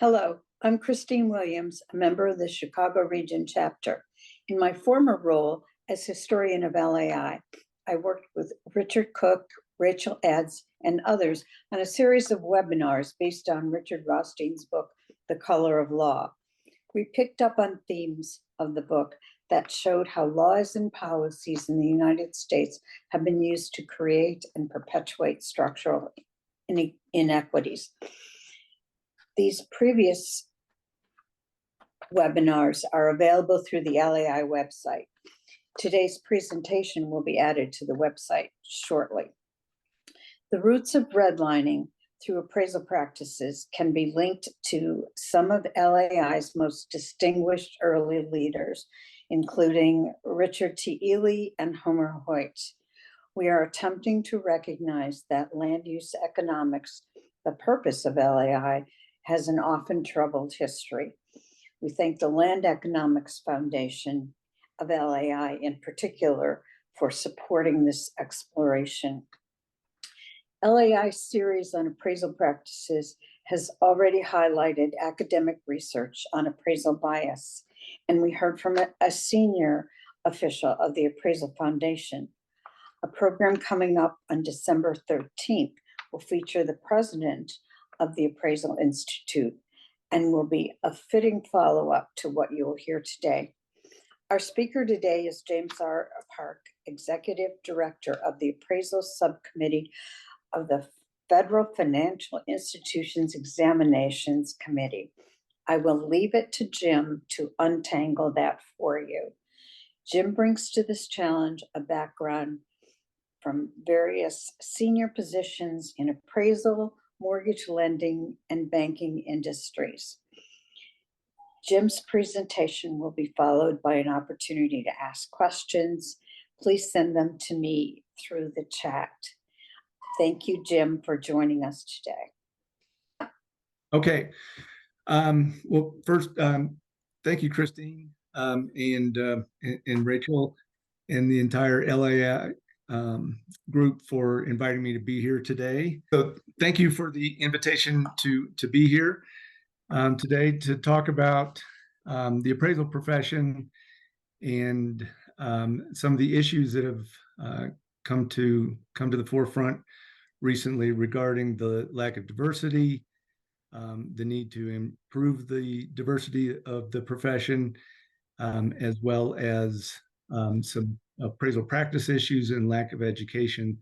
Hello, I'm Christine Williams, a member of the Chicago Region chapter. In my former role as historian of LAI, I worked with Richard Cook, Rachel Eds, and others on a series of webinars based on Richard Rothstein's book, The Color of Law. We picked up on themes of the book that showed how laws and policies in the United States have been used to create and perpetuate structural inequities. These previous webinars are available through the LAI website. Today's presentation will be added to the website shortly. The roots of redlining through appraisal practices can be linked to some of LAI's most distinguished early leaders, including Richard T. Ely and Homer Hoyt. We are attempting to recognize that land use economics, the purpose of LAI, has an often troubled history. We thank the Land Economics Foundation of LAI in particular for supporting this exploration. LAI's series on appraisal practices has already highlighted academic research on appraisal bias, and we heard from a senior official of the Appraisal Foundation. A program coming up on December 13th will feature the president of the Appraisal Institute and will be a fitting follow-up to what you will hear today. Our speaker today is James R. Park, Executive Director of the Appraisal Subcommittee of the Federal Financial Institutions Examinations Committee. I will leave it to Jim to untangle that for you. Jim brings to this challenge a background from various senior positions in appraisal, mortgage lending, and banking industries. Jim's presentation will be followed by an opportunity to ask questions. Please send them to me through the chat. Thank you, Jim, for joining us today. Okay. Well, first, thank you, Christine, and Rachel, and the entire LAI group for inviting me to be here today. So thank you for the invitation to be here today to talk about the appraisal profession and some of the issues that have come to the forefront recently regarding the lack of diversity, the need to improve the diversity of the profession, as well as some appraisal practice issues and lack of education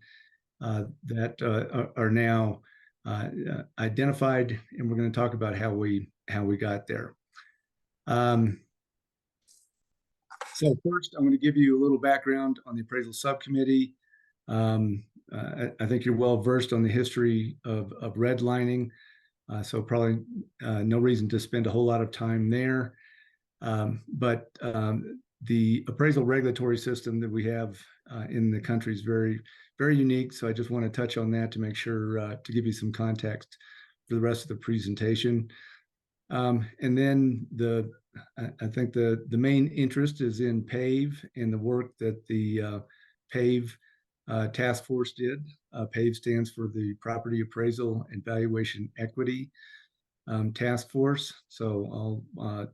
that are now identified, and we're going to talk about how we got there. So first, I'm going to give you a little background on the Appraisal Subcommittee. I think you're well versed on the history of redlining, so probably no reason to spend a whole lot of time there. But the appraisal regulatory system that we have in the country is very, very unique. So I just want to touch on that to make sure to give you some context for the rest of the presentation. And then I think the main interest is in PAVE and the work that the PAVE Task Force did. PAVE stands for the Property Appraisal and Valuation Equity Task Force. So I'll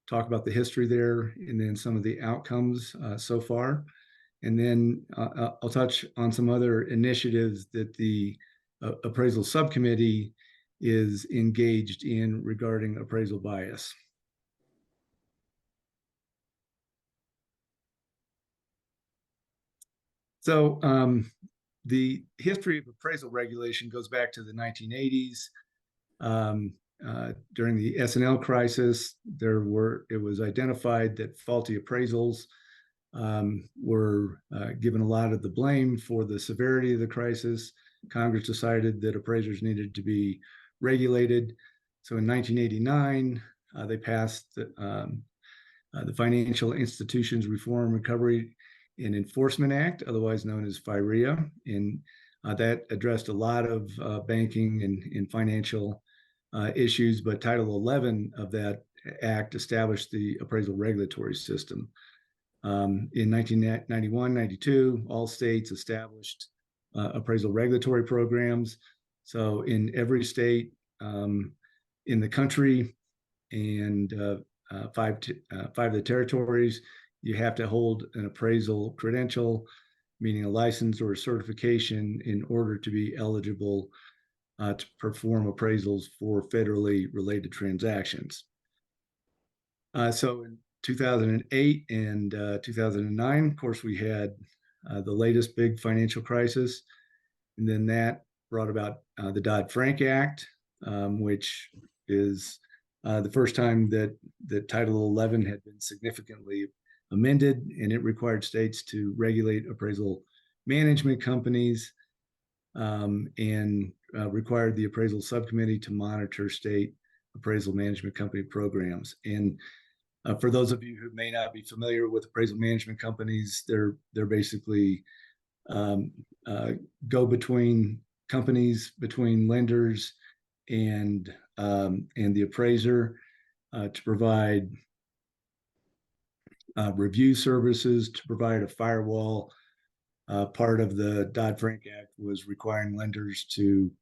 talk about the history there and then some of the outcomes so far. And then I'll touch on some other initiatives that the Appraisal Subcommittee is engaged in regarding appraisal bias. So the history of appraisal regulation goes back to the 1980s. During the S&L crisis, it was identified that faulty appraisals were given a lot of the blame for the severity of the crisis. Congress decided that appraisers needed to be regulated. So in 1989, they passed the Financial Institutions Reform, Recovery, and Enforcement Act, otherwise known as FIREA, and that addressed a lot of banking and financial issues, but Title 11 of that act established the appraisal regulatory system. In 1991-92, all states established appraisal regulatory programs. So in every state, in the country, and 5 of the territories. You have to hold an appraisal credential, meaning a license or a certification, in order to be eligible to perform appraisals for federally related transactions. So in 2008 and 2009, of course, we had the latest big financial crisis. And then that brought about the Dodd-Frank Act, which is the first time that Title 11 had been significantly amended, and it required states to regulate appraisal management companies, and required the Appraisal Subcommittee to monitor state appraisal management company programs. And for those of you who may not be familiar with appraisal management companies, they're basically go between companies, between lenders and the appraiser, to provide review services, to provide a firewall. Part of the Dodd-Frank Act was requiring lenders to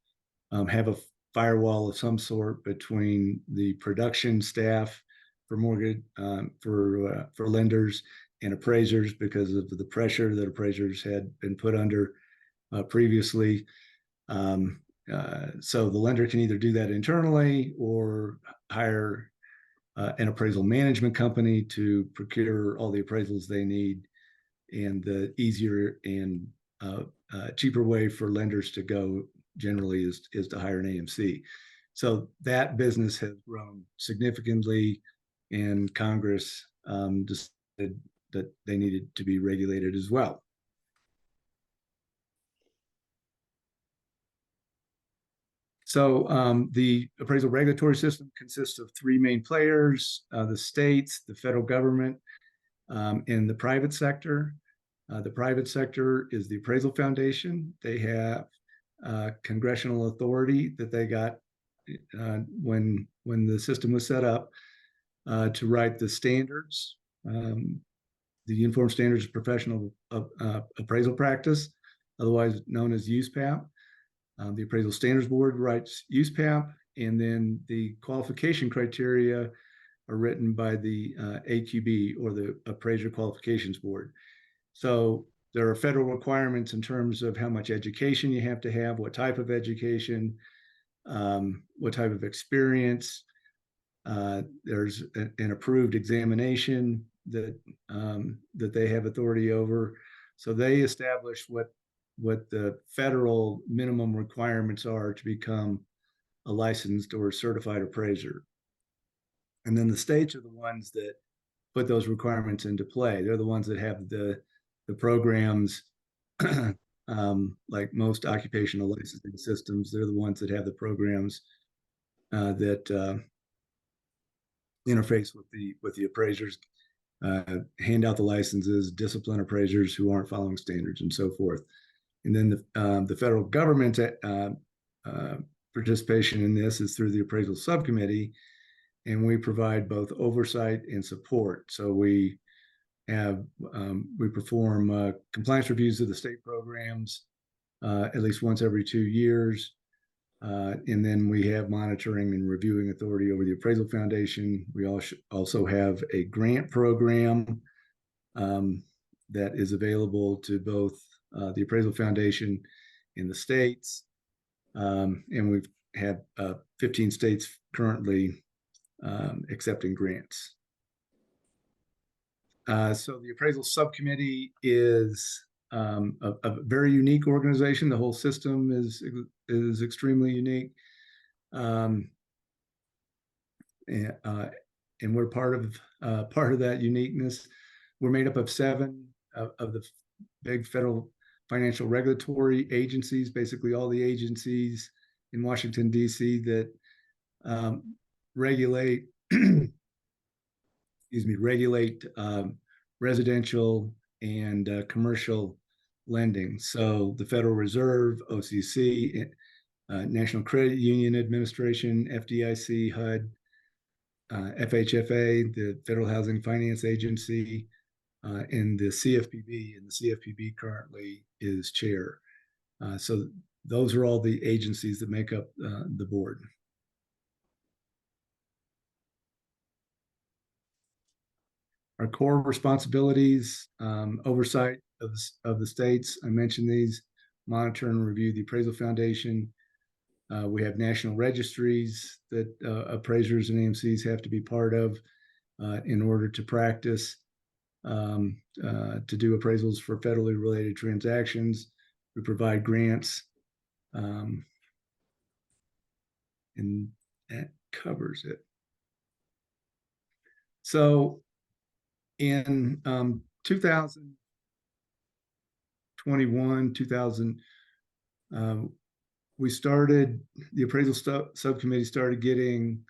have a firewall of some sort between the production staff for mortgage for lenders and appraisers, because of the pressure that appraisers had been put under previously. So the lender can either do that internally or hire an appraisal management company to procure all the appraisals they need. And the easier and cheaper way for lenders to go generally is to hire an AMC. So that business has grown significantly, and Congress decided that they needed to be regulated as well. So the appraisal regulatory system consists of 3 main players: the states, the federal government, and the private sector. The private sector is the Appraisal Foundation. They have congressional authority that they got when the system was set up to write the standards, the Uniform Standards of Professional Appraisal Practice, otherwise known as USPAP. The Appraisal Standards Board writes USPAP, and then the qualification criteria are written by the AQB, or the Appraiser Qualifications Board. So there are federal requirements in terms of how much education you have to have, what type of education, what type of experience. There's an approved examination that they have authority over. So they establish what the federal minimum requirements are to become a licensed or certified appraiser. And then the states are the ones that put those requirements into play. They're the ones that have the programs, like most occupational licensing systems. They're the ones that have the programs that interface with the appraisers, hand out the licenses, discipline appraisers who aren't following standards, and so forth. And then the federal government participation in this is through the Appraisal Subcommittee, and we provide both oversight and support. So we perform compliance reviews of the state programs at least once every 2 years. And then we have monitoring and reviewing authority over the Appraisal Foundation. We also have a grant program that is available to both the Appraisal Foundation in the states. And we've had 15 states currently accepting grants. So the Appraisal Subcommittee is a very unique organization. The whole system is extremely unique. And we're part of that uniqueness. We're made up of 7 of the big federal financial regulatory agencies, basically all the agencies in Washington, D.C. that regulate residential and commercial lending. So the Federal Reserve, OCC, National Credit Union Administration, FDIC, HUD, FHFA, the Federal Housing Finance Agency, and the CFPB. And the CFPB currently is chair. So those are all the agencies that make up the board. our core responsibilities, oversight of the states. I mentioned these, monitor and review the appraisal foundation. We have national registries that appraisers and AMCs have to be part of in order to practice, to do appraisals for federally related transactions. We provide grants, and that covers it. So in 2021, we started, the appraisal subcommittee started getting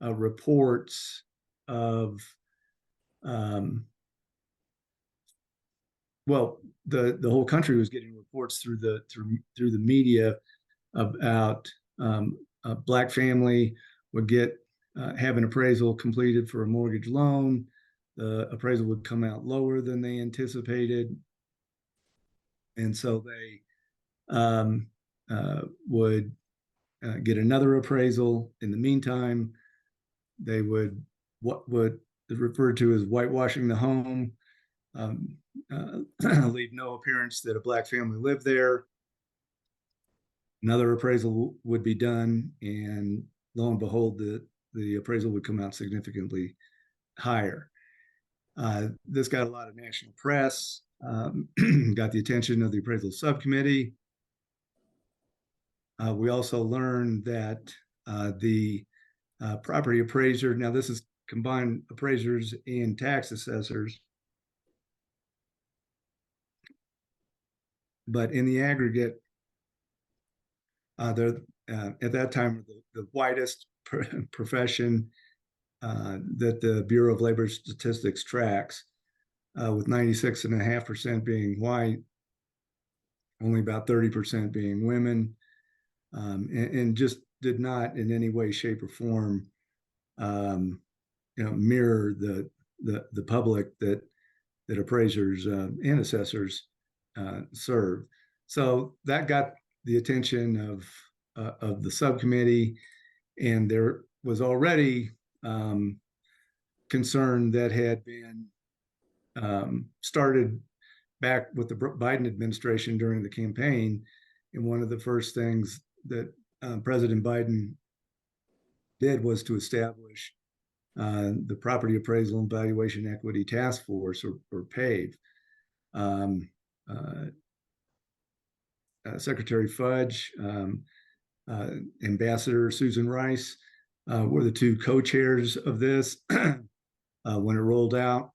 reports of, well, the whole country was getting reports through the media about a Black family would get have an appraisal completed for a mortgage loan. The appraisal would come out lower than they anticipated, and so they would get another appraisal. In the meantime, they would what is referred to as whitewashing the home, leave no appearance that a Black family lived there. Another appraisal would be done, and lo and behold, the appraisal would come out significantly higher. This got a lot of national press, got the attention of the appraisal subcommittee. We also learned that the property appraiser, now this is combined appraisers and tax assessors, but in the aggregate, they're at that time the widest profession that the Bureau of Labor Statistics tracks, with 96.5% being white, only about 30% being women, and just did not in any way, shape, or form mirror the public that appraisers and assessors serve. So that got the attention of the subcommittee, and there was already concern that had been started back with the Biden administration during the campaign. And one of the first things that President Biden did was to establish the Property Appraisal and Valuation Equity Task Force, or PAVE. Secretary Fudge, Ambassador Susan Rice were the two co-chairs of this. When it rolled out,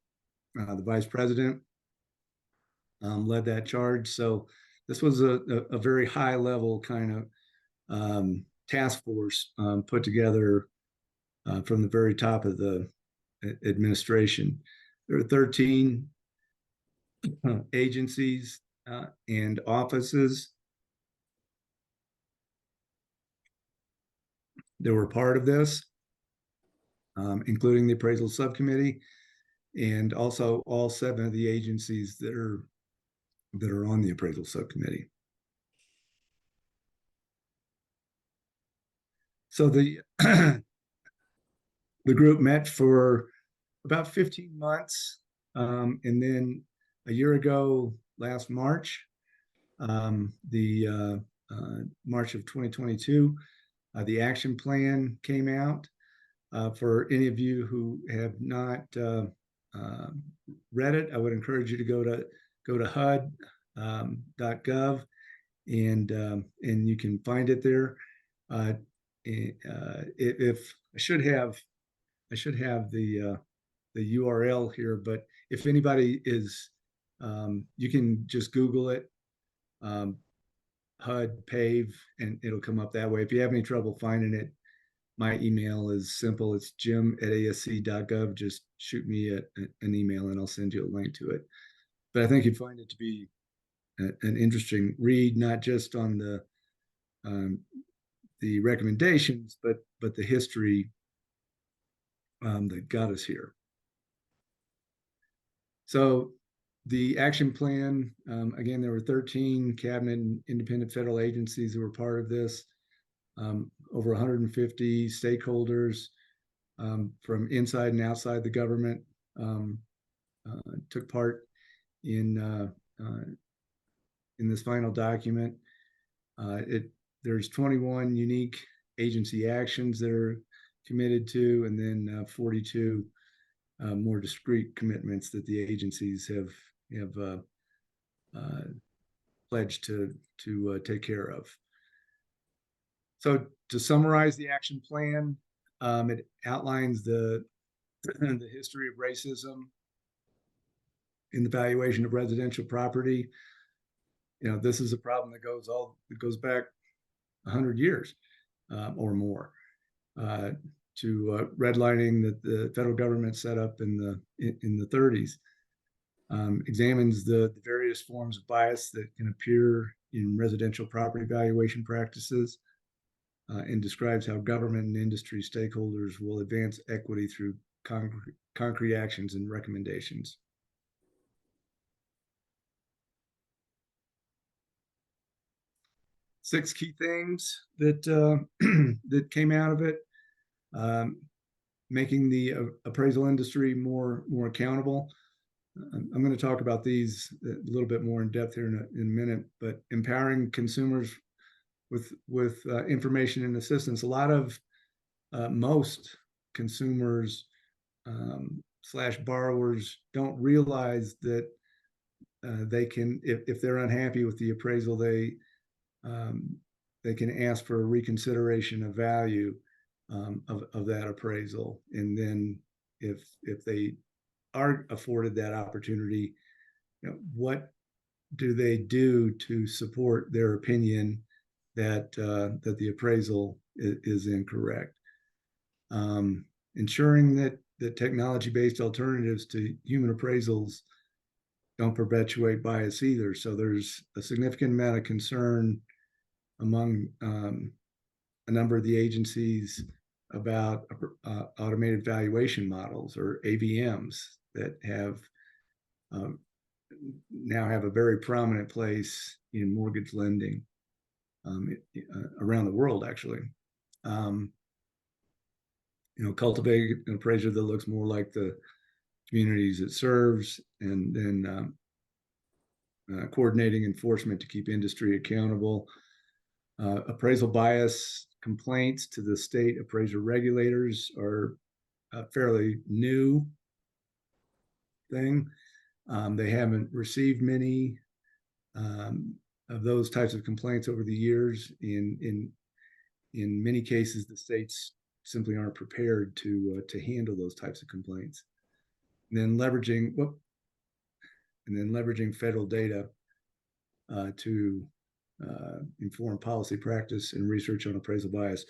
the vice president led that charge. So this was a very high level kind of task force put together from the very top of the administration. There are 13 agencies and offices that were part of this, including the appraisal subcommittee, and also all 7 of the agencies that are on the appraisal subcommittee. So the the group met for about 15 months, and then a year ago, last March, the March of 2022, the action plan came out. For any of you who have not read it, I would encourage you to go to HUD.gov, and you can find it there. If I should have the URL here, but if anybody is, you can just Google it, HUD PAVE, and it'll come up that way. If you have any trouble finding it, my email is simple. It's jim@asc.gov. Just shoot me an email and I'll send you a link to it. But I think you'd find it to be an interesting read, not just on the recommendations, but the history that got us here. So the action plan, again, there were 13 cabinet and independent federal agencies that were part of this, over 150 stakeholders from inside and outside the government took part in this final document. There's 21 unique agency actions that are committed to, and then 42 more discrete commitments that the agencies have pledged to take care of. So to summarize the action plan, it outlines the history of racism in the valuation of residential property. This is a problem that goes back 100 years or more, to redlining that the federal government set up in the 30s. Examines the various forms of bias that can appear in residential property valuation practices, and describes how government and industry stakeholders will advance equity through concrete actions and recommendations. Six key things that that came out of it: making the appraisal industry more accountable. I'm going to talk about these a little bit more in depth here in a minute, but empowering consumers with information and assistance. A lot of most consumers / borrowers don't realize that they can, if they're unhappy with the appraisal, they can ask for a reconsideration of value of that appraisal. And then if they are afforded that opportunity, what do they do to support their opinion that the appraisal is incorrect? Ensuring that technology-based alternatives to human appraisals don't perpetuate bias either. So there's a significant amount of concern among a number of the agencies about automated valuation models, or AVMs, that now have a very prominent place in mortgage lending around the world, actually. Cultivate an appraiser that looks more like the communities it serves, and then coordinating enforcement to keep industry accountable. Appraisal bias complaints to the state appraiser regulators are a fairly new thing. They haven't received many of those types of complaints over the years. In many cases, the states simply aren't prepared to handle those types of complaints. And then leveraging federal data to inform policy practice and research on appraisal bias.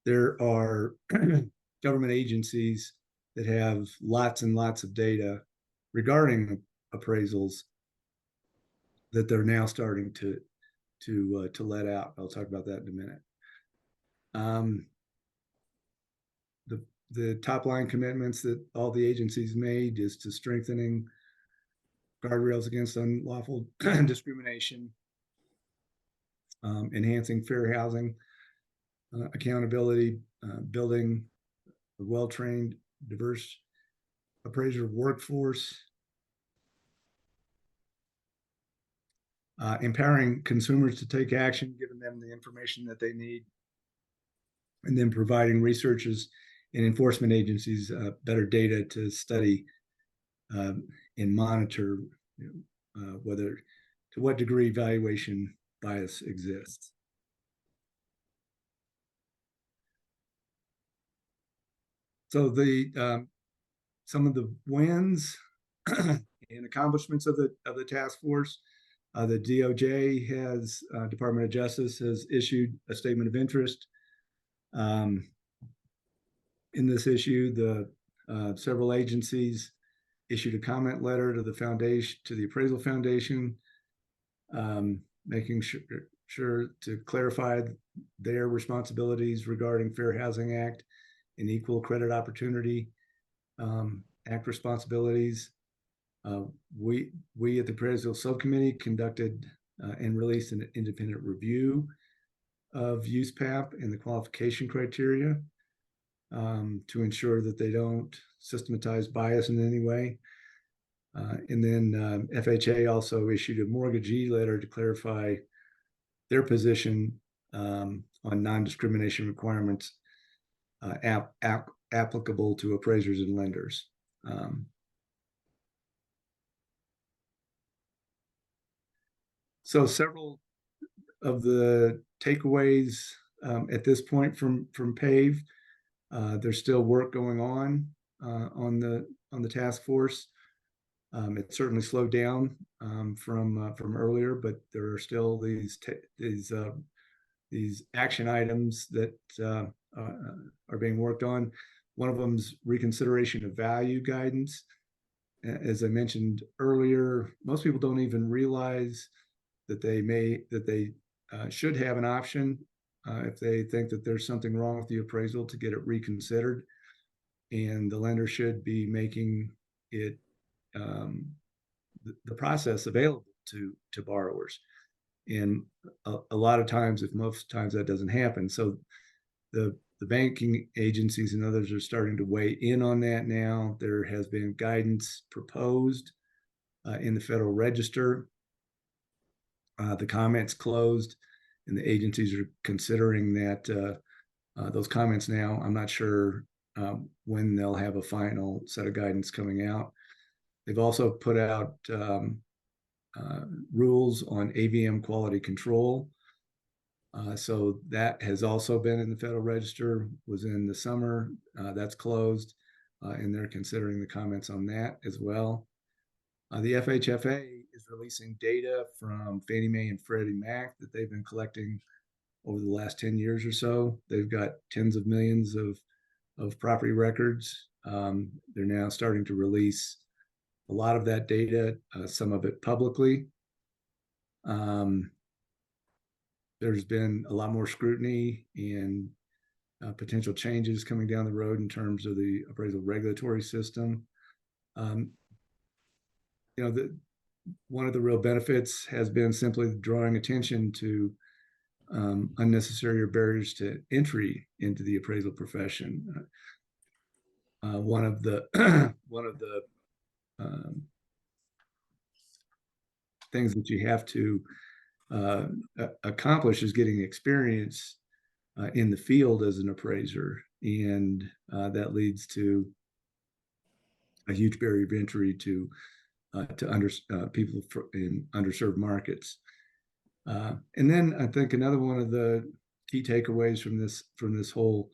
There are government agencies that have lots and lots of data regarding appraisals that they're now starting to let out. I'll talk about that in a minute. The top line commitments that all the agencies made is to strengthening guardrails against unlawful discrimination, enhancing fair housing accountability, building a well-trained, diverse appraiser workforce, empowering consumers to take action, giving them the information that they need, and then providing researchers and enforcement agencies better data to study and monitor to what degree valuation bias exists. So some of the wins and accomplishments of the task force: the DOJ Department of Justice has issued a statement of interest. In this issue, the several agencies issued a comment letter to the foundation, to the Appraisal Foundation, making sure to clarify their responsibilities regarding Fair Housing Act and Equal Credit Opportunity Act responsibilities. We at the Appraisal Subcommittee conducted and released an independent review of USPAP and the qualification criteria to ensure that they don't systematize bias in any way. And then FHA also issued a mortgagee letter to clarify their position on non-discrimination requirements applicable to appraisers and lenders. So several of the takeaways at this point from PAVE, there's still work going on the task force. It certainly slowed down from earlier, but there are still these action items that are being worked on. One of them is reconsideration of value guidance. As I mentioned earlier, most people don't even realize that they should have an option if they think that there's something wrong with the appraisal to get it reconsidered, and the lender should be making it the process available to borrowers. And a lot of times, if most times that doesn't happen, so the banking agencies and others are starting to weigh in on that now. There has been guidance proposed in the Federal Register. The comments closed, and the agencies are considering that those comments now. I'm not sure when they'll have a final set of guidance coming out. They've also put out rules on AVM quality control. So that has also been in the Federal Register, was in the summer. That's closed, and they're considering the comments on that as well. The FHFA is releasing data from Fannie Mae and Freddie Mac that they've been collecting over the last 10 years or so. They've got tens of millions of property records. They're now starting to release a lot of that data, some of it publicly. There's been a lot more scrutiny and potential changes coming down the road in terms of the appraisal regulatory system. One of the real benefits has been simply drawing attention to unnecessary barriers to entry into the appraisal profession. One of the things that you have to accomplish is getting experience in the field as an appraiser, and that leads to a huge barrier of entry to people in underserved markets. And then I think another one of the key takeaways from this whole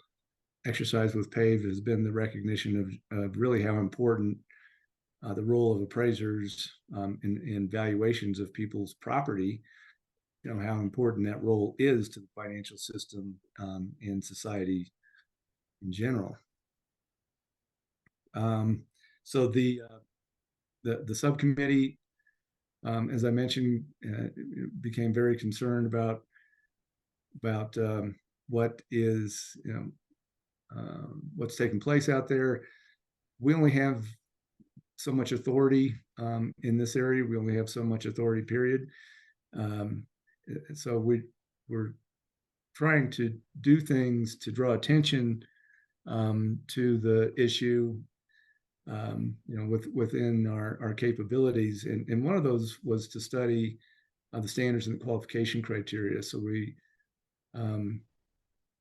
exercise with PAVE has been the recognition of really how important the role of appraisers in valuations of people's property, how important that role is to the financial system and society in general. So the subcommittee, as I mentioned, became very concerned about what is, what's taking place out there. We only have so much authority in this area. We only have so much authority, period. So we're trying to do things to draw attention to the issue, within our capabilities. And one of those was to study the standards and the qualification criteria. So we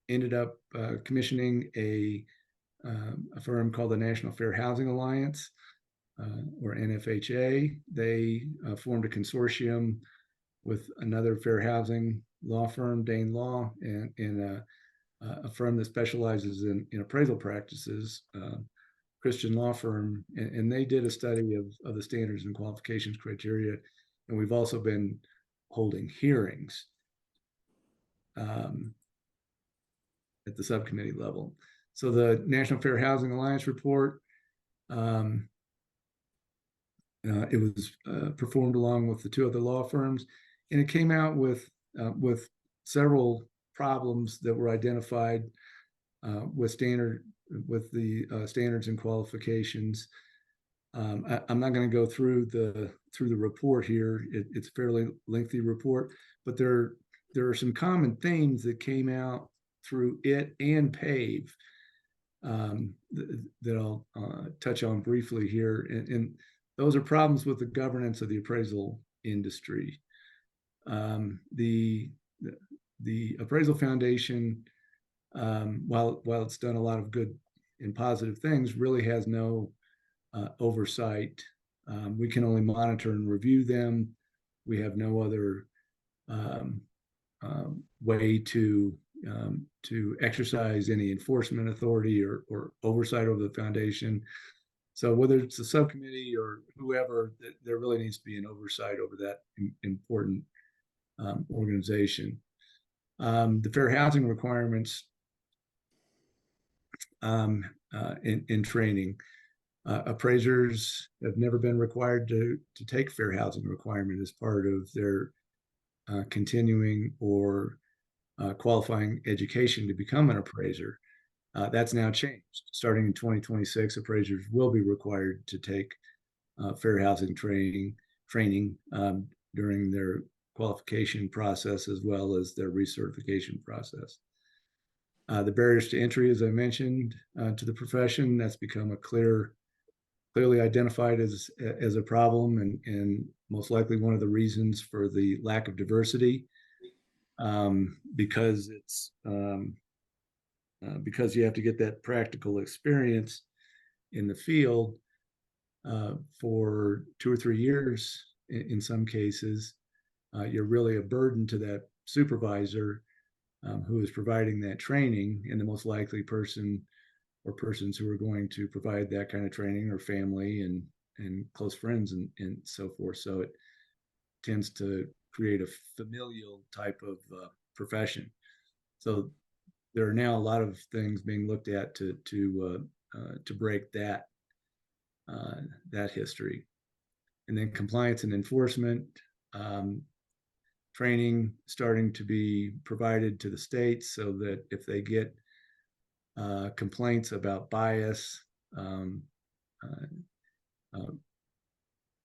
ended up commissioning a firm called the National Fair Housing Alliance, or NFHA. They formed a consortium with another fair housing law firm, Dane Law, and a firm that specializes in appraisal practices, Christian law firm, and they did a study of the standards and qualifications criteria. And we've also been holding hearings at the subcommittee level. So the National Fair Housing Alliance report, it was performed along with the two other law firms, and it came out with several problems that were identified with the standards and qualifications. I'm not going to go through the report here. It's a fairly lengthy report, but there are some common themes that came out through it and PAVE that I'll touch on briefly here. And those are problems with the governance of the appraisal industry. The Appraisal Foundation, while it's done a lot of good and positive things, really has no oversight. We can only monitor and review them. We have no other way to exercise any enforcement authority or oversight over the foundation. So whether it's a subcommittee or whoever, there really needs to be an oversight over that important organization. The fair housing requirements in training. Appraisers have never been required to take fair housing requirement as part of their continuing or qualifying education to become an appraiser. That's now changed. Starting in 2026, appraisers will be required to take fair housing training during their qualification process as well as their recertification process. The barriers to entry, as I mentioned, to the profession, that's become a clearly identified as a problem and most likely one of the reasons for the lack of diversity, because it's because you have to get that practical experience in the field for 2 or 3 years in some cases. You're really a burden to that supervisor who is providing that training, and the most likely person or persons who are going to provide that kind of training are family and close friends and so forth. So it tends to create a familial type of profession. So there are now a lot of things being looked at to break that history. And then compliance and enforcement training starting to be provided to the states so that if they get complaints about bias,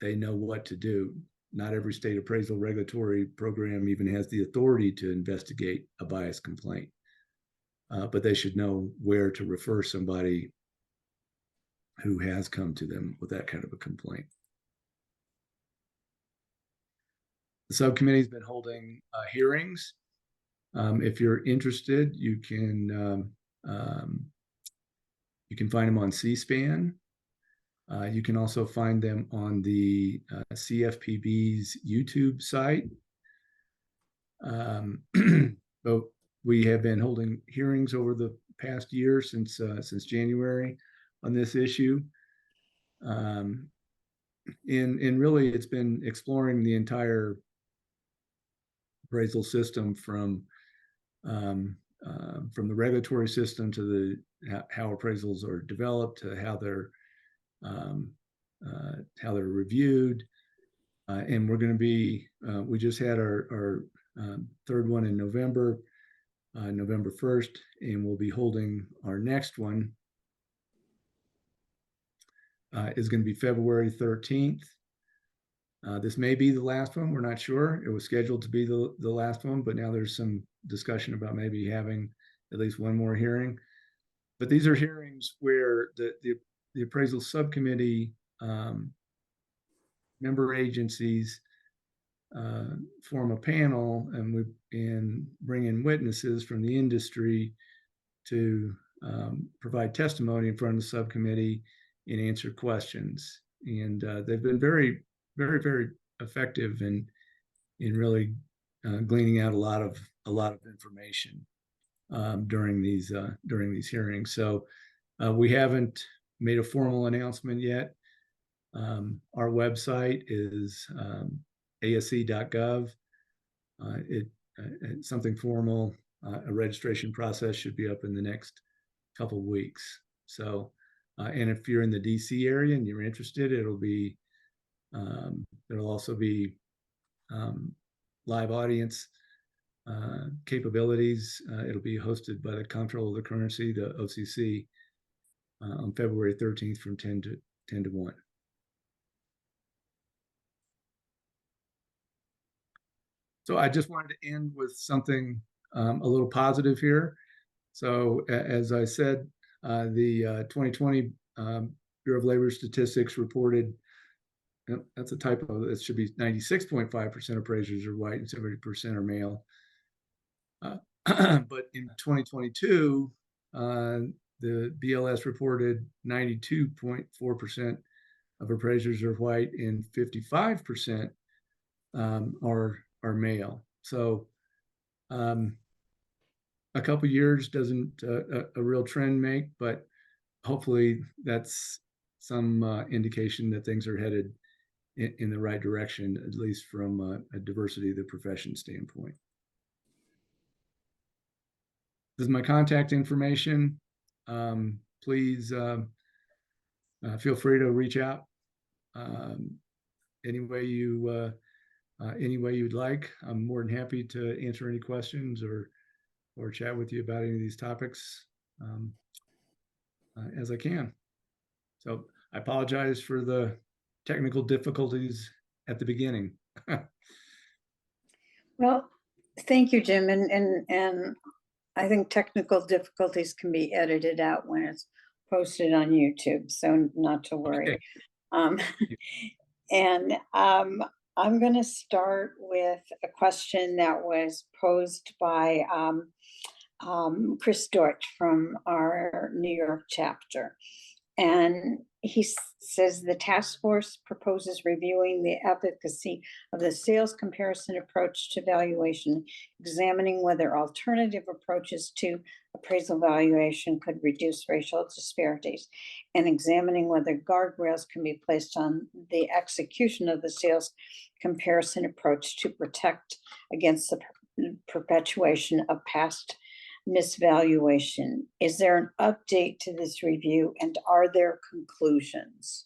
they know what to do. Not every state appraisal regulatory program even has the authority to investigate a bias complaint, but they should know where to refer somebody who has come to them with that kind of a complaint. The subcommittee has been holding hearings. If you're interested, you can find them on C-SPAN. You can also find them on the CFPB's YouTube site. But we have been holding hearings over the past year since January on this issue. And really, it's been exploring the entire appraisal system from the regulatory system to how appraisals are developed, to how they're reviewed, and we're going to be. We just had our third one in November 1st, and we'll be holding our next one. Is going to be February 13th. This may be the last one. We're not sure. It was scheduled to be the last one, but now there's some discussion about maybe having at least one more hearing. But these are hearings where the Appraisal Subcommittee member agencies form a panel and bring in witnesses from the industry to provide testimony in front of the subcommittee and answer questions. And they've been very, very, very effective in really gleaning out a lot of information during these hearings. So we haven't made a formal announcement yet. Our website is asc.gov. It's something formal. A registration process should be up in the next couple of weeks. So, and if you're in the DC area and you're interested, there'll also be live audience capabilities. It'll be hosted by the Comptroller of the Currency, the OCC, on February 13th from 10 to 1. So I just wanted to end with something a little positive here. So as I said, the 2020 Bureau of Labor Statistics reported Yep, that's a typo. It should be 96.5% appraisers are white and 70% are male. But in 2022, the BLS reported 92.4% of appraisers are white and 55% are male. So a couple years doesn't a real trend make, but hopefully that's some indication that things are headed in the right direction, at least from a diversity of the profession standpoint. This is my contact information. Please feel free to reach out any way you'd like. I'm more than happy to answer any questions or chat with you about any of these topics as I can. So I apologize for the technical difficulties at the beginning. Well, thank you, Jim. And I think technical difficulties can be edited out when it's posted on YouTube, so not to worry. Okay. I'm going to start with a question that was posed by Chris Deutsch from our New York chapter. And he says the task force proposes reviewing the efficacy of the sales comparison approach to valuation, examining whether alternative approaches to appraisal valuation could reduce racial disparities, and examining whether guardrails can be placed on the execution of the sales comparison approach to protect against the perpetuation of past misvaluation. Is there an update to this review, and are there conclusions?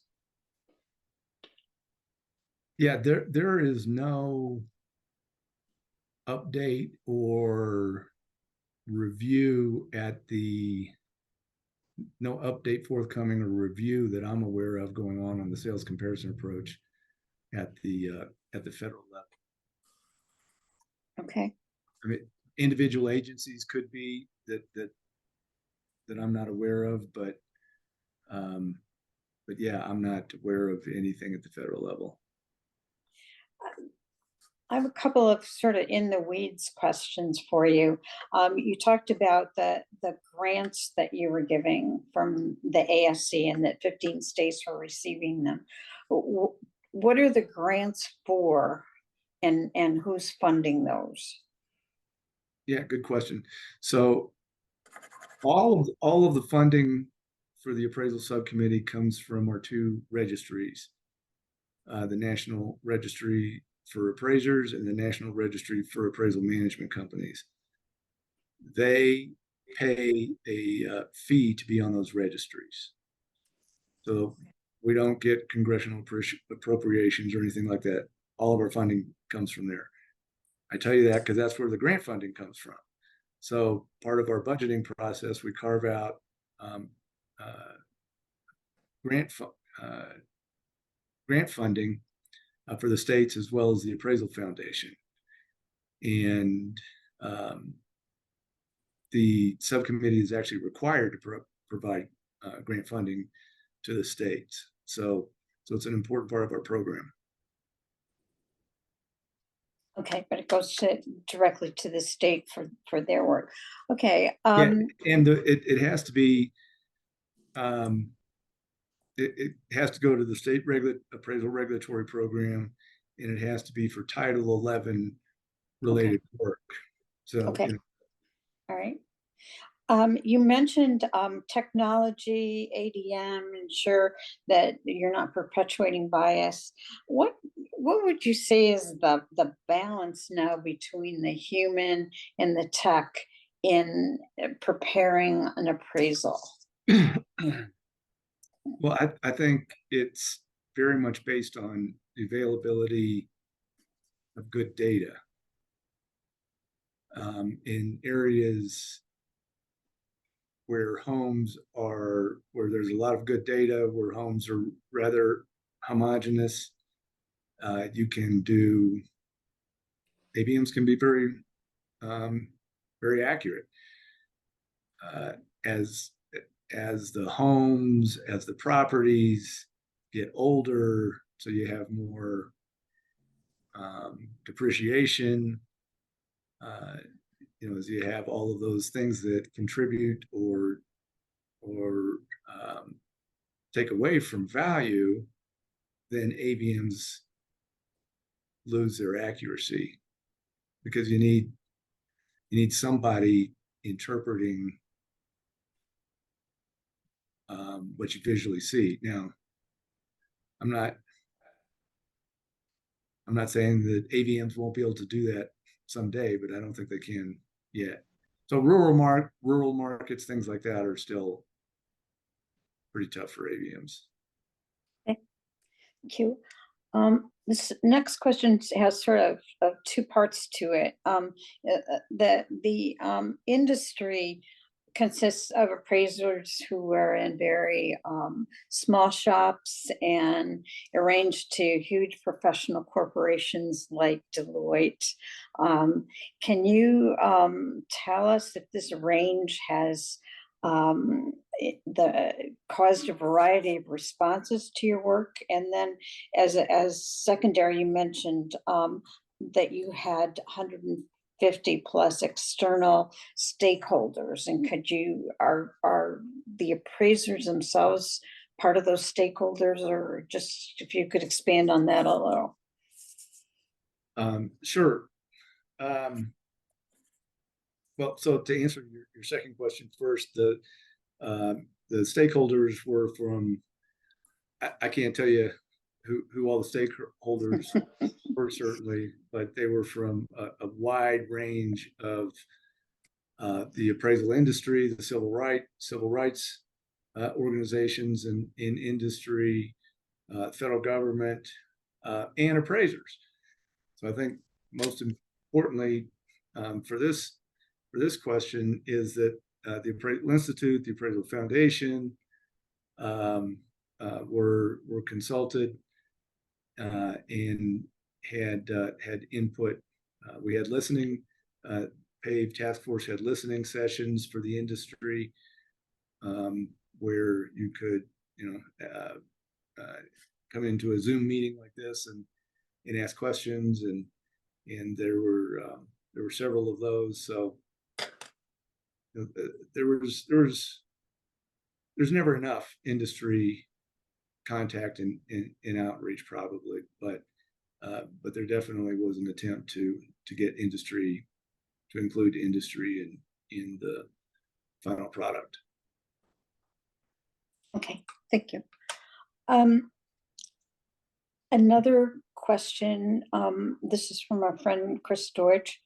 Yeah, there is no update or review no update forthcoming or review that I'm aware of going on the sales comparison approach at the federal level. Okay. I mean, individual agencies could be that I'm not aware of, but yeah, I'm not aware of anything at the federal level. I have a couple of sort of in the weeds questions for you. You talked about the grants that you were giving from the ASC and that 15 states were receiving them. What are the grants for, and who's funding those? Yeah, good question. So all of the funding for the appraisal subcommittee comes from our two registries, the National Registry for Appraisers and the National Registry for Appraisal Management Companies. They pay a fee to be on those registries. So we don't get congressional appropriations or anything like that. All of our funding comes from there. I tell you that because that's where the grant funding comes from. So part of our budgeting process, we carve out grant funding for the states as well as the Appraisal Foundation. And the subcommittee is actually required to provide grant funding to the states. So it's an important part of our program. Okay, but it goes directly to the state for their work. Okay. Yeah, and it has to be. It has to go to the state appraisal regulatory program, and it has to be for Title 11 related work. So okay. All right. You mentioned technology, ADM, ensure that you're not perpetuating bias. What would you say is the balance now between the human and the tech in preparing an appraisal? Well, I think it's very much based on the availability of good data in areas where there's a lot of good data, where homes are rather homogeneous. You can do, ABMs can be very, very accurate. As the homes, as the properties get older, So you have more depreciation, as you have all of those things that contribute or take away from value, then AVMs lose their accuracy because you need somebody interpreting what you visually see. Now, I'm not saying that AVMs won't be able to do that someday, but I don't think they can yet. So rural markets, things like that are still pretty tough for AVMs. Okay. Thank you. This next question has sort of two parts to it. The industry consists of appraisers who are in very small shops and arranged to huge professional corporations like Deloitte. Can you tell us if this range has caused a variety of responses to your work? And then as secondary, you mentioned that you had 150 plus external stakeholders, and are the appraisers themselves part of those stakeholders, or just if you could expand on that a little? Sure. Well, so to answer your second question first, the stakeholders were from, I can't tell you who all the stakeholders were certainly, but they were from a wide range of the appraisal industry, the civil rights organizations in industry, federal government, and appraisers. So I think most importantly for this question is that the Appraisal Institute, the Appraisal Foundation were consulted and had input. We had listening. PAVE Task Force had listening sessions for the industry where you could, come into a Zoom meeting like this and ask questions, and there were several of those. So there's never enough industry contact and outreach probably, but there definitely was an attempt to get industry, to include industry in the final product. Okay, thank you. Another question, this is from our friend Chris Storch,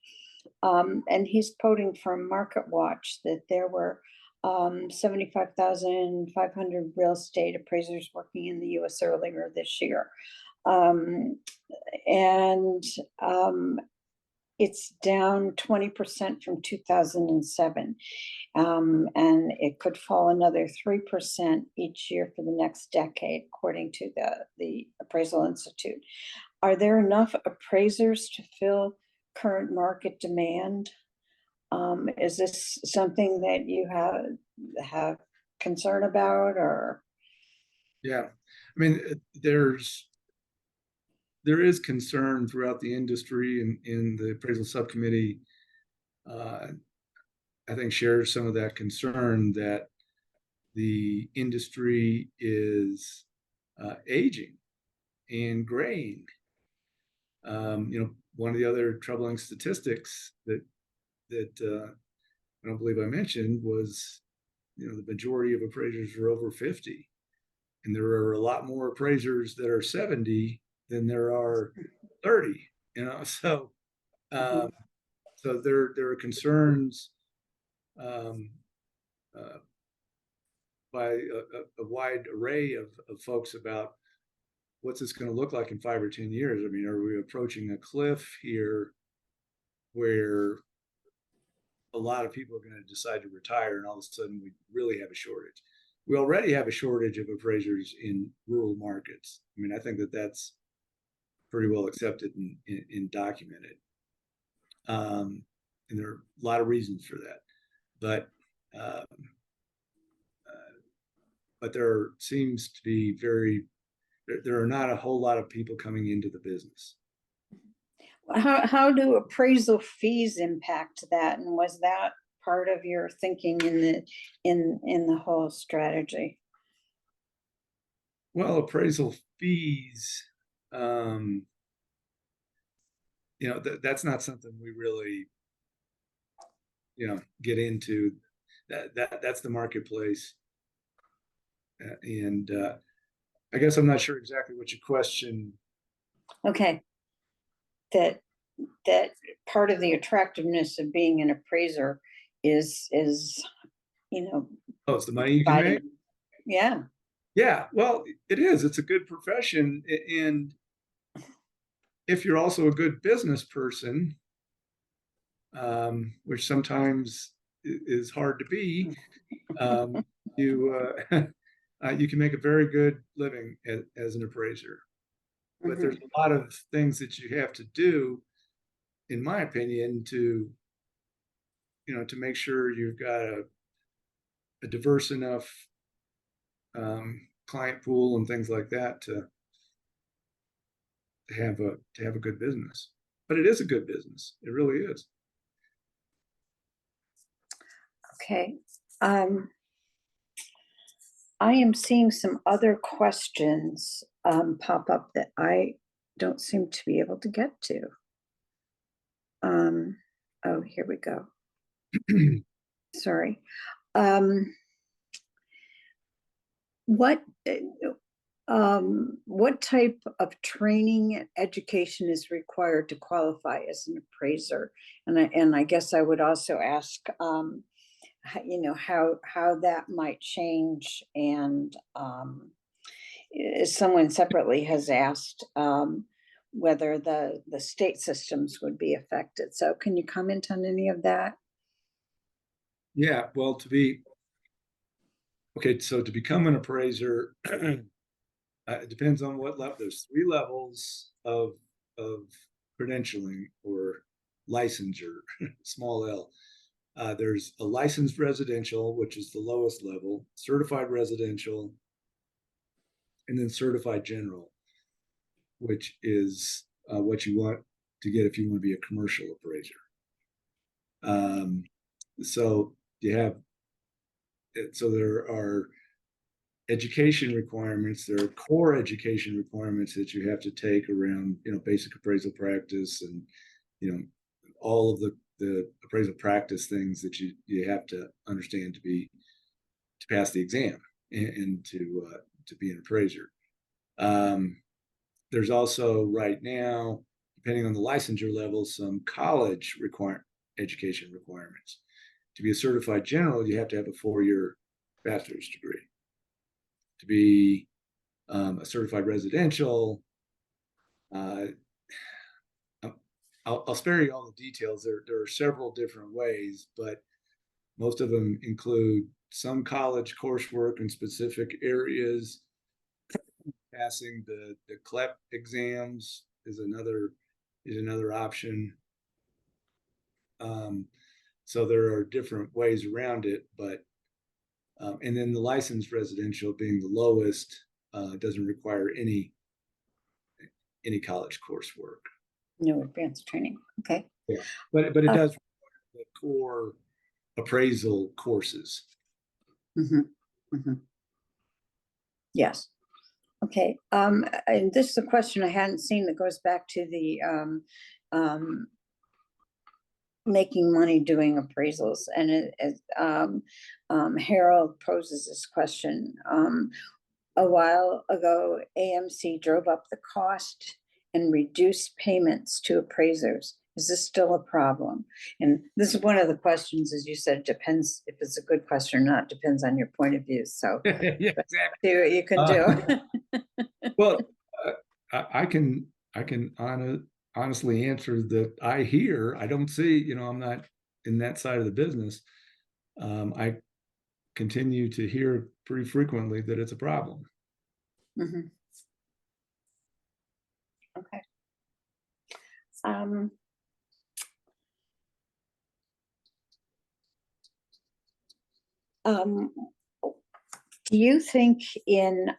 and he's quoting from Market Watch that there were 75,500 real estate appraisers working in the US earlier this year. And it's down 20% from 2007. And it could fall another 3% each year for the next decade, according to the Appraisal Institute. Are there enough appraisers to fill current market demand? Is this something that you have concern about, or? Yeah, I mean, there is concern throughout the industry, and in the Appraisal Subcommittee, I think shares some of that concern that the industry is aging and graying. One of the other troubling statistics that I don't believe I mentioned was, the majority of appraisers are over 50, and there are a lot more appraisers that are 70 than there are 30. So so there are concerns by a wide array of folks about what's this going to look like in 5 or 10 years. I mean, are we approaching a cliff here where a lot of people are going to decide to retire, and all of a sudden we really have a shortage? We already have a shortage of appraisers in rural markets. I mean, I think that's pretty well accepted and documented. And there are a lot of reasons for that. But there seems to be very there are not a whole lot of people coming into the business. How do appraisal fees impact that? And was that part of your thinking in the whole strategy? Well, appraisal fees, that's not something we really, get into. That's the marketplace. And I guess I'm not sure exactly what your question. Okay. That part of the attractiveness of being an appraiser is Oh, it's the money you can make? Yeah. Yeah, well, it is. It's a good profession. And if you're also a good business person, which sometimes is hard to be, you you can make a very good living as an appraiser. But there's a lot of things that you have to do, in my opinion, to make sure you've got a diverse enough client pool and things like that to have a good business. But it is a good business. It really is. Okay. I am seeing some other questions pop up that I don't seem to be able to get to. Oh, here we go. Sorry. What type of training and education is required to qualify as an appraiser? And I guess I would also ask, how that might change. And someone separately has asked whether the state systems would be affected. So can you comment on any of that? Yeah, well, so to become an appraiser, it depends on what level. There's 3 levels of credentialing or licensure, small L. There's a licensed residential, which is the lowest level, certified residential, and then certified general, which is what you want to get if you want to be a commercial appraiser. So there are education requirements. There are core education requirements that you have to take around, basic appraisal practice and, all of the appraisal practice things that you have to understand to pass the exam and to be an appraiser. There's also right now, depending on the licensure level, some college education requirements. To be a certified general, you have to have a 4-year bachelor's degree. To be a certified residential, I'll spare you all the details. There are several different ways, but most of them include some college coursework in specific areas. Passing the CLEP exams is another option. So there are different ways around it, but and then the licensed residential being the lowest doesn't require any college coursework. No advanced training. Okay. Yeah, but it does require the core appraisal courses. Yes. Okay. And this is a question I hadn't seen that goes back to the making money doing appraisals. And Harold poses this question. A while ago, AMC drove up the cost and reduced payments to appraisers. Is this still a problem? And this is one of the questions, as you said, depends if it's a good question or not, depends on your point of view. So Yeah, exactly. See what you can do. Well, I can honestly answer that. I don't see, I'm not in that side of the business. I continue to hear pretty frequently that it's a problem. Okay. Do you think in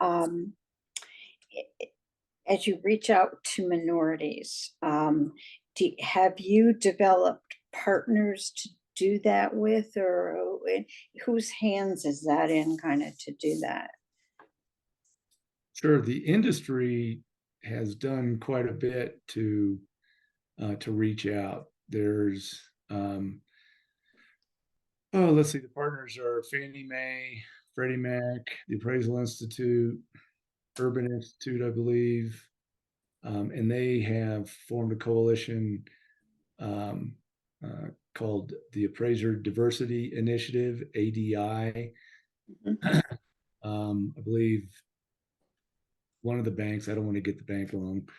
as you reach out to minorities, have you developed partners to do that with, or whose hands is that in, kind of, to do that? Sure, the industry has done quite a bit to reach out. There's let's see, the partners are Fannie Mae, Freddie Mac, the Appraisal Institute, Urban Institute, I believe, and they have formed a coalition called the Appraiser Diversity Initiative, ADI. Mhm. I believe one of the banks, I don't want to get the bank wrong,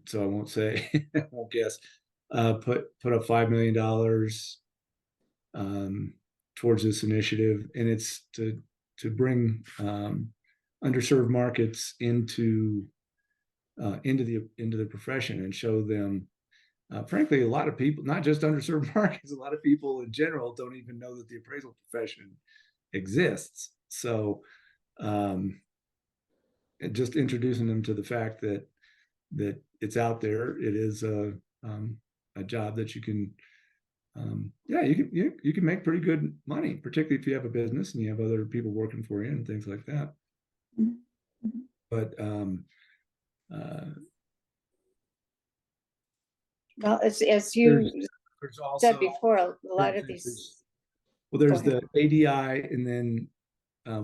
so I won't say, I won't guess, put up $5 million towards this initiative, and it's to bring underserved markets into the profession and show them. Frankly, a lot of people, not just underserved markets, a lot of people in general don't even know that the appraisal profession exists. So, just introducing them to the fact that it's out there. It is a job that you can, you can make pretty good money, particularly if you have a business and you have other people working for you and things like that. Mhm. But Well, as you there's also said before, a lot of these. well, Go there's ahead. the ADI, and then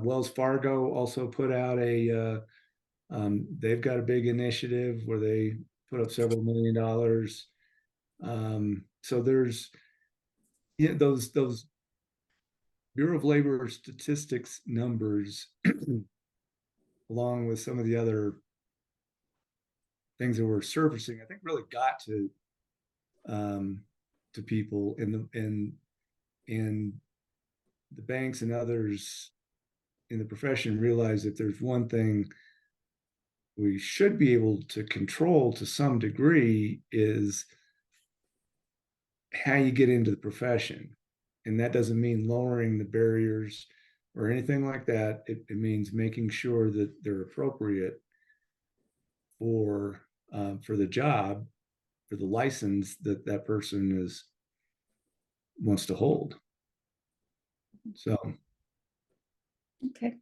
Wells Fargo also put out they've got a big initiative where they put up several $1 million. So there's those Bureau of Labor Statistics numbers, along with some of the other things that we're surfacing, I think really got to people in the banks and others in the profession realize that there's one thing we should be able to control to some degree is how you get into the profession. And that doesn't mean lowering the barriers or anything like that. It means making sure that they're appropriate for the job, for the license that person wants to hold. So, Okay.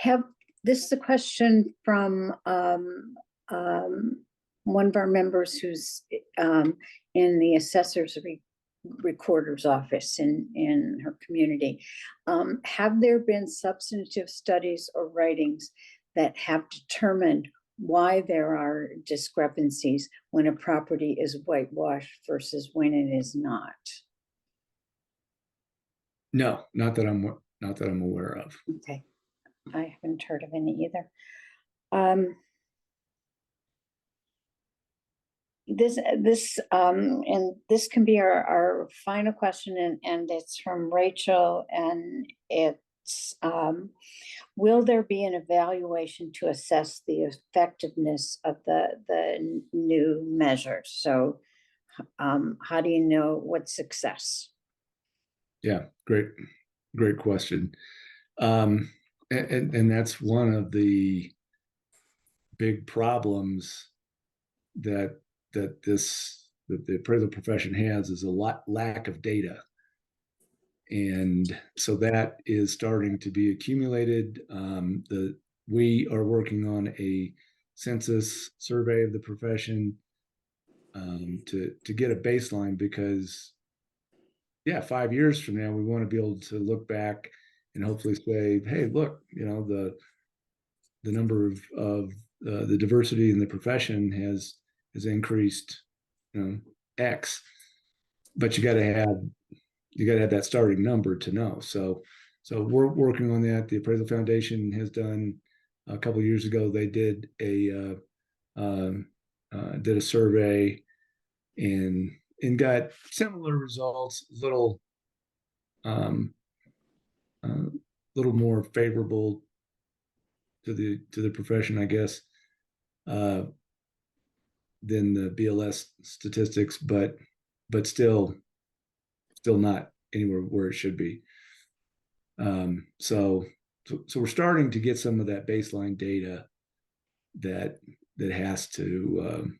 Have This is a question from one of our members who's in the assessor's recorder's office in her community. Have there been substantive studies or writings that have determined why there are discrepancies when a property is whitewashed versus when it is not? no, not that I'm aware of. Okay, I haven't heard of any either. And this can be our final question, and it's from Rachel, and it's will there be an evaluation to assess the effectiveness of the new measures? So how do you know what's success? Yeah, great question. And that's one of the big problems that the appraisal profession has, is a lack of data. And so that is starting to be accumulated. We are working on a census survey of the profession to get a baseline, because 5 years from now, we want to be able to look back and hopefully say, hey, look, the number of the diversity in the profession has increased, X, but you got to have that starting number to know. So we're working on that. The Appraisal Foundation has done, a couple of years ago, they did a survey and got similar results, little more favorable to the profession, I guess, than the BLS statistics, but still not anywhere where it should be. So so we're starting to get some of that baseline data that has to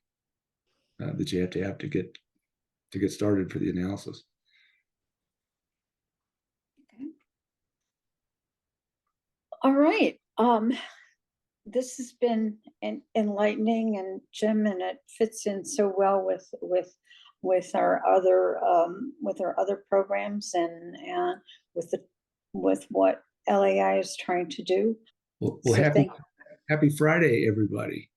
that you have to get started for the analysis. All right. This has been enlightening, and Jim, and it fits in so well with our other programs, and with what LAI is trying to do. Well, So happy Friday, everybody.